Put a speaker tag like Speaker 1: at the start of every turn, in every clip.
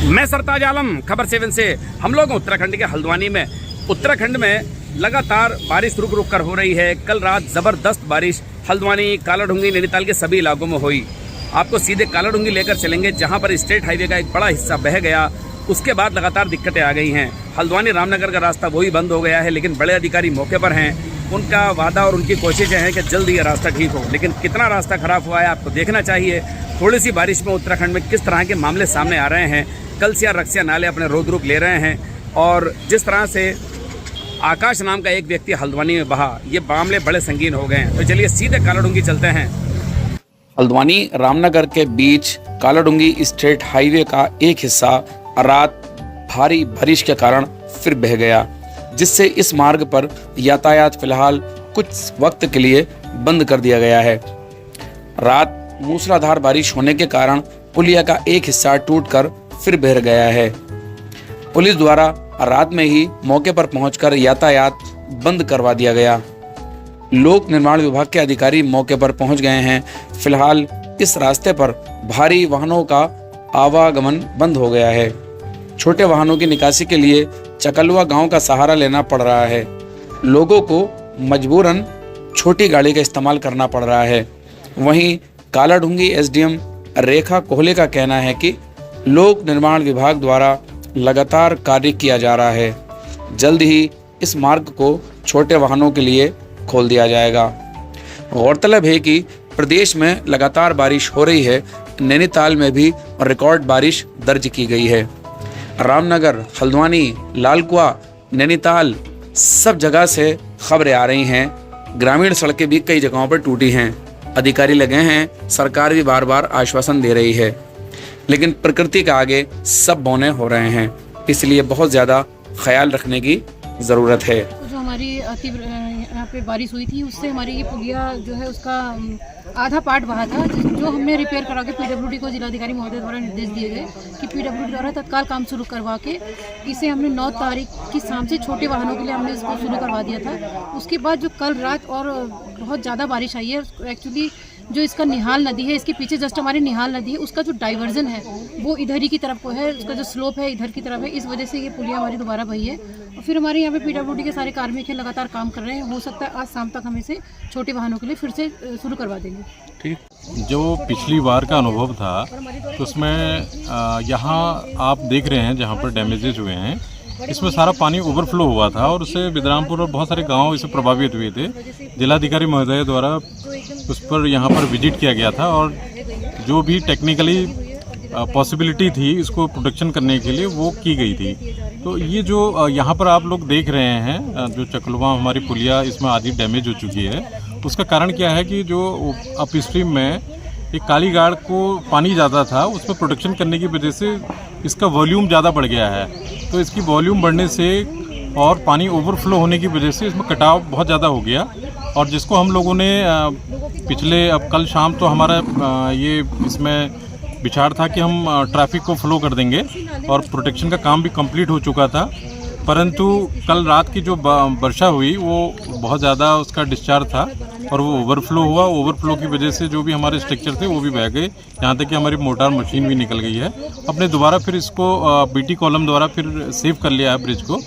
Speaker 1: मैं सरताज आलम, खबर 7 से। हम लोग उत्तराखंड के हल्द्वानी में। उत्तराखंड में लगातार बारिश रुक रुक कर हो रही है। कल रात ज़बरदस्त बारिश हल्द्वानी, कालाढूंगी, नैनीताल के सभी इलाकों में हुई। आपको सीधे कालाढूंगी लेकर चलेंगे, जहां पर स्टेट हाईवे का एक बड़ा हिस्सा बह गया। उसके बाद लगातार दिक्कतें आ गई हैं। हल्द्वानी रामनगर का रास्ता वही बंद हो गया है, लेकिन बड़े अधिकारी मौके पर हैं। उनका वादा और उनकी कोशिशें हैं कि जल्द ये रास्ता ठीक हो, लेकिन कितना रास्ता खराब हुआ है आपको देखना चाहिए। थोड़ी सी बारिश में उत्तराखंड में किस तरह के मामले सामने आ रहे हैं। कलसिया रक्सिया नाले अपने रोक रुक ले रहे हैं, और जिस तरह से आकाश नाम का एक व्यक्ति हल्द्वानी में बहा, ये मामले बड़े संगीन हो गए हैं। तो चलिए सीधे कालाढूंगी चलते हैं। हल्द्वानी रामनगर के बीच कालाढूंगी स्टेट हाईवे का एक हिस्सा रात भारी बारिश के कारण फिर बह गया, जिससे इस मार्ग पर यातायात फिलहाल कुछ वक्त के लिए बंद कर दिया गया है। रात मूसलाधार बारिश होने के कारण पुलिया का एक हिस्सा टूटकर फिर बह गया है। पुलिस द्वारा रात में ही मौके पर पहुंचकर यातायात बंद करवा दिया गया। लोक निर्माण विभाग के अधिकारी मौके पर पहुंच गए हैं। फिलहाल इस रास्ते पर भारी वाहनों का आवागमन बंद हो गया है। छोटे वाहनों की निकासी के लिए चकलवा गांव का सहारा लेना पड़ रहा है। लोगों को मजबूरन छोटी गाड़ी का इस्तेमाल करना पड़ रहा है। वहीं कालाढूंगी एसडीएम रेखा कोहले का कहना है कि लोक निर्माण विभाग द्वारा लगातार कार्य किया जा रहा है। जल्द ही इस मार्ग को छोटे वाहनों के लिए खोल दिया जाएगा। गौरतलब है कि प्रदेश में लगातार बारिश हो रही है। नैनीताल में भी रिकॉर्ड बारिश दर्ज की गई है। रामनगर, हल्द्वानी, लालकुआ, नैनीताल सब जगह से खबरें आ रही हैं। ग्रामीण सड़कें भी कई जगहों पर टूटी हैं। अधिकारी लगे हैं, सरकार भी बार बार आश्वासन दे रही है, लेकिन प्रकृति के आगे सब बौने हो रहे हैं। इसलिए बहुत ज़्यादा ख्याल रखने की ज़रूरत है।
Speaker 2: जो हमारी यहाँ पे बारिश हुई थी, उससे हमारी ये पुलिया जो है उसका आधा पार्ट बहा था, जो हमने रिपेयर करा के पीडब्ल्यूडी को जिलाधिकारी महोदय द्वारा निर्देश दिए गए कि पीडब्ल्यूडी द्वारा तत्काल काम शुरू करवा के इसे हमने 9 तारीख की शाम से छोटे वाहनों के लिए हमने इसको शुरू करवा दिया था। उसके बाद जो कल रात और बहुत ज़्यादा बारिश आई है, एक्चुअली जो इसका निहाल नदी है, इसके पीछे जस्ट हमारी निहाल नदी है, उसका जो डाइवर्जन है वो इधर ही की तरफ को है, उसका जो स्लोप है इधर की तरफ है। इस वजह से ये पुलिया हमारी दोबारा बही है। और फिर हमारे यहाँ पे पीडब्ल्यूडी के सारे कार्मिक हैं, लगातार काम कर रहे हैं। हो सकता है आज शाम तक हम इसे छोटे वाहनों के लिए फिर से शुरू करवा देंगे।
Speaker 1: ठीक।
Speaker 3: जो पिछली बार का अनुभव था, तो उसमें यहाँ आप देख रहे हैं जहाँ पर डैमेजेज हुए हैं, इसमें सारा पानी ओवरफ्लो हुआ था और उससे बिदरामपुर और बहुत सारे गांव इससे प्रभावित हुए थे। जिलाधिकारी महोदय द्वारा उस पर यहाँ पर विजिट किया गया था, और जो भी टेक्निकली पॉसिबिलिटी थी इसको प्रोटेक्शन करने के लिए वो की गई थी। तो ये जो यहाँ पर आप लोग देख रहे हैं, जो चकलवा हमारी पुलिया इसमें आधी डैमेज हो चुकी है, उसका कारण क्या है कि जो अप स्ट्रीम में एक काली गाड़ को पानी ज़्यादा था, उसमें प्रोटेक्शन करने की वजह से इसका वॉल्यूम ज़्यादा बढ़ गया है। तो इसकी वॉल्यूम बढ़ने से और पानी ओवरफ्लो होने की वजह से इसमें कटाव बहुत ज़्यादा हो गया, और जिसको हम लोगों ने पिछले अब कल शाम तो हमारा ये इसमें विचार था कि हम ट्रैफिक को फ्लो कर देंगे और प्रोटेक्शन का काम भी कंप्लीट हो चुका था। परंतु कल रात की जो वर्षा हुई वो बहुत ज़्यादा उसका डिस्चार्ज था और वो ओवरफ्लो हुआ। ओवरफ्लो की वजह से जो भी हमारे स्ट्रक्चर थे वो भी बह गए, यहाँ तक कि हमारी मोटार मशीन भी निकल गई है। अपने दोबारा फिर इसको बीटी कॉलम द्वारा फिर सेव कर लिया है ब्रिज को,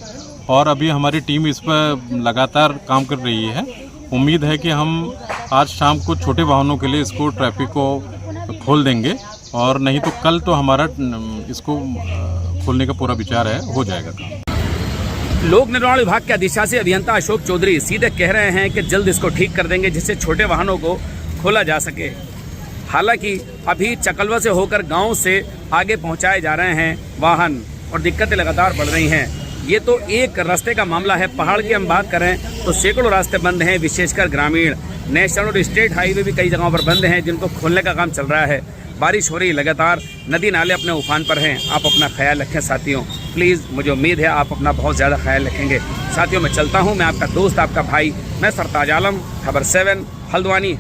Speaker 3: और अभी हमारी टीम इस पर लगातार काम कर रही है। उम्मीद है कि हम आज शाम को छोटे वाहनों के लिए इसको ट्रैफिक को खोल देंगे, और नहीं तो कल तो हमारा इसको खोलने का पूरा विचार है, हो जाएगा काम।
Speaker 1: लोक निर्माण विभाग के अधिशासी अभियंता अशोक चौधरी सीधे कह रहे हैं कि जल्द इसको ठीक कर देंगे, जिससे छोटे वाहनों को खोला जा सके। हालांकि अभी चकलवा से होकर गांव से आगे पहुंचाए जा रहे हैं वाहन, और दिक्कतें लगातार बढ़ रही हैं। ये तो एक रास्ते का मामला है। पहाड़ की हम बात करें तो सैकड़ों रास्ते बंद हैं, विशेषकर ग्रामीण। नेशनल और स्टेट हाईवे भी कई जगहों पर बंद हैं, जिनको खोलने का काम चल रहा है। बारिश हो रही लगातार, नदी नाले अपने उफान पर हैं। आप अपना ख्याल रखें साथियों, प्लीज़। मुझे उम्मीद है आप अपना बहुत ज़्यादा ख्याल रखेंगे साथियों। मैं चलता हूँ, मैं आपका दोस्त, आपका भाई, मैं सरताज आलम, खबर 7 हल्द्वानी।